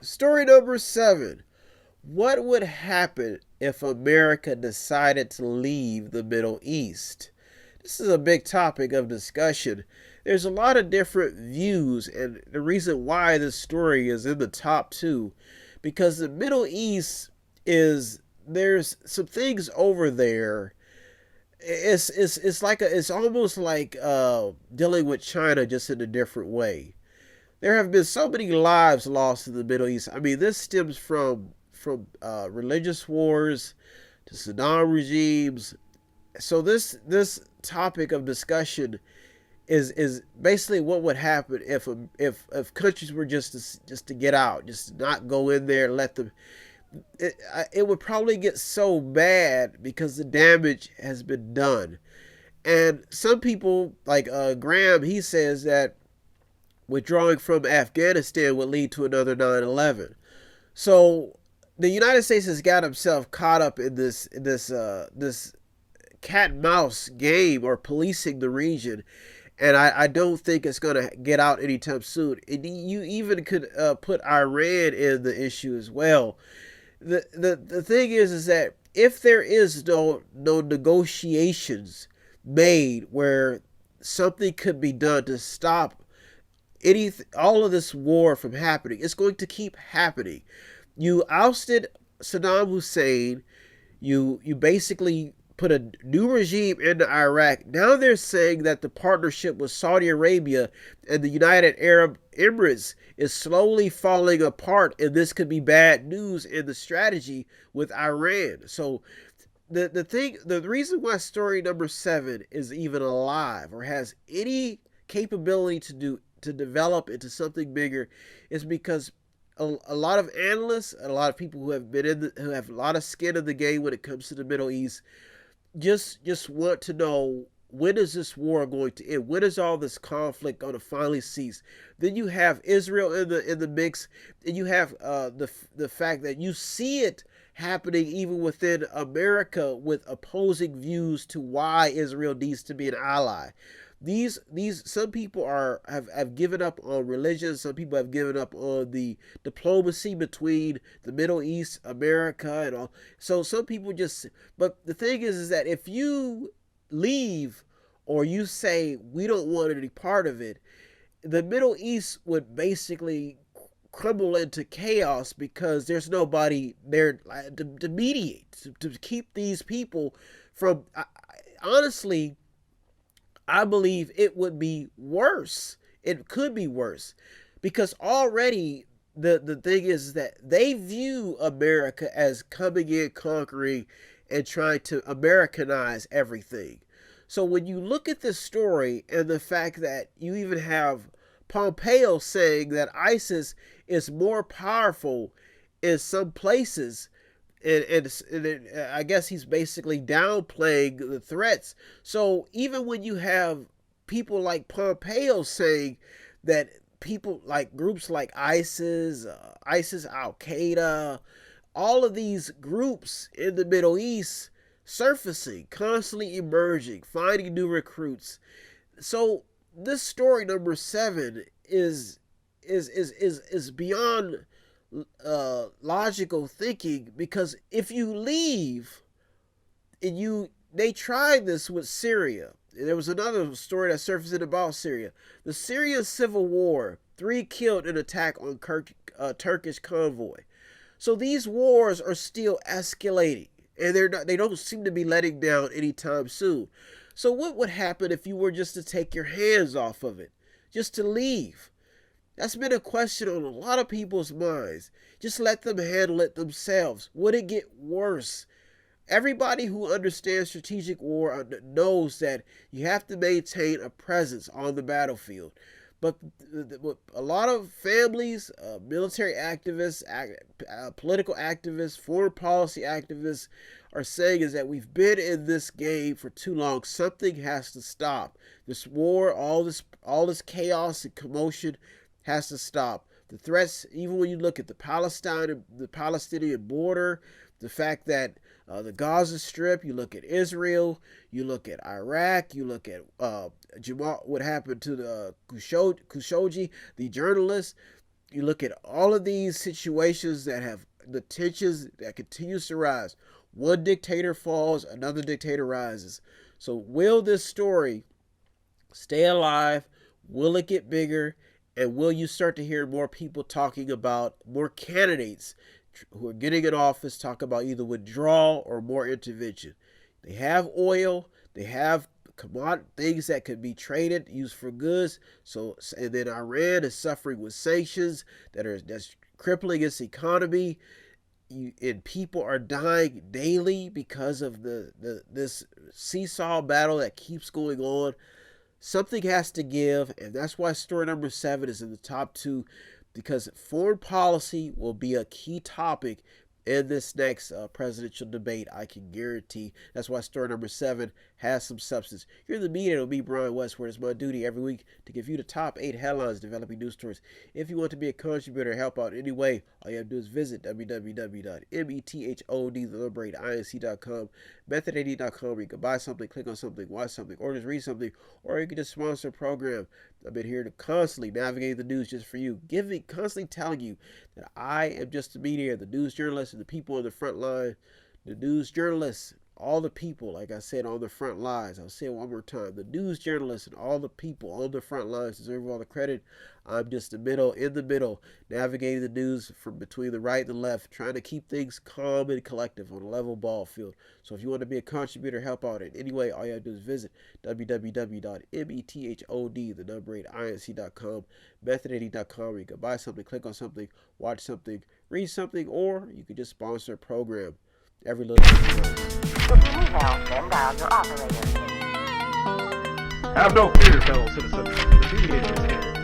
Story number 7. What would happen if America decided to leave the Middle East? This is a big topic of discussion. There's a lot of different views, and the reason why this story is in the top 2, because the Middle East is, there's some things over there. It's almost like dealing with China, just in a different way. There have been so many lives lost in the Middle East. I mean, this stems from religious wars to Saddam regimes. So this topic of discussion is basically what would happen if countries were just to get out, just to not go in there and let them. It would probably get so bad because the damage has been done. And some people, like Graham, he says that withdrawing from Afghanistan would lead to another 9/11. So the United States has got himself caught up in this cat and mouse game, or policing the region, and I don't think it's going to get out anytime soon. And you even could put Iran in the issue as well. The thing is that if there is no negotiations made where something could be done to stop all of this war from happening, it's going to keep happening. You ousted Saddam Hussein. You basically put a new regime into Iraq. Now they're saying that the partnership with Saudi Arabia and the United Arab Emirates is slowly falling apart, and this could be bad news in the strategy with Iran. So the reason why story number 7 is even alive or has any capability to develop into something bigger is because a lot of analysts and a lot of people who have who have a lot of skin in the game when it comes to the Middle East just want to know, when is this war going to end? When is all this conflict going to finally cease? Then you have Israel in the mix, and you have the fact that you see it happening even within America with opposing views to why Israel needs to be an ally. These some people have given up on religion. Some people have given up on the diplomacy between the Middle East, America, and all. So some people just. But the thing is that if you leave, or you say we don't want any part of it, the Middle East would basically crumble into chaos because there's nobody there to mediate, to keep these people from. Honestly, I believe it would be worse. It could be worse because already the thing is that they view America as coming in, conquering, and trying to Americanize everything. So when you look at this story and the fact that you even have Pompeo saying that ISIS is more powerful in some places, I guess he's basically downplaying the threats. So even when you have people like Pompeo saying that people like groups like ISIS, Al Qaeda, all of these groups in the Middle East surfacing, constantly emerging, finding new recruits. So this story number 7 is beyond logical thinking, because if you leave and they tried this with Syria. There was another story that surfaced about Syria. The Syrian civil war, 3 killed in attack on Turkish convoy. So these wars are still escalating, and they don't seem to be letting down anytime soon. So what would happen if you were just to take your hands off of it, just to leave? That's been a question on a lot of people's minds. Just let them handle it themselves. Would it get worse? Everybody who understands strategic war knows that you have to maintain a presence on the battlefield. But a lot of families, military activists, political activists, foreign policy activists are saying is that we've been in this game for too long. Something has to stop. This war, all this chaos and commotion has to stop. The threats, even when you look at the Palestinian border, the fact that the Gaza Strip, you look at Israel, you look at Iraq, you look at Jamal, what happened to the Khashoggi, the journalist. You look at all of these situations that have the tensions that continues to rise. One dictator falls, another dictator rises. So will this story stay alive? Will it get bigger? And will you start to hear more people talking about more candidates who are getting in office talk about either withdrawal or more intervention? They have oil, they have commodity things that could be traded, used for goods. So, and then Iran is suffering with sanctions that's crippling its economy. And people are dying daily because of this seesaw battle that keeps going on. Something has to give, and that's why story number 7 is in the top 2, because foreign policy will be a key topic in this next presidential debate, I can guarantee. That's why story number 7 has some substance. You're in the Mediator with me, Brian Westward. It's my duty every week to give you the top 8 headlines developing news stories. If you want to be a contributor, help out in any way, all you have to do is visit www.methodinc.com, method80.com, where you can buy something, click on something, watch something, or just read something, or you can just sponsor a program. I've been here to constantly navigate the news just for you, constantly telling you that I am just a mediator, the news journalist, and the people on the front line, the news journalists, all the people, like I said, on the front lines. I'll say it one more time. The news journalists and all the people on the front lines deserve all the credit. I'm just in the middle, navigating the news from between the right and the left, trying to keep things calm and collective on a level ball field. So if you want to be a contributor, help out in any way, all you have to do is visit www.method8inc.com, method80.com, where you can buy something, click on something, watch something, read something, or you can just sponsor a program. Every little bit helps. If you need help, then dial your operator. Have no fear, fellow citizens. The Mediator is here.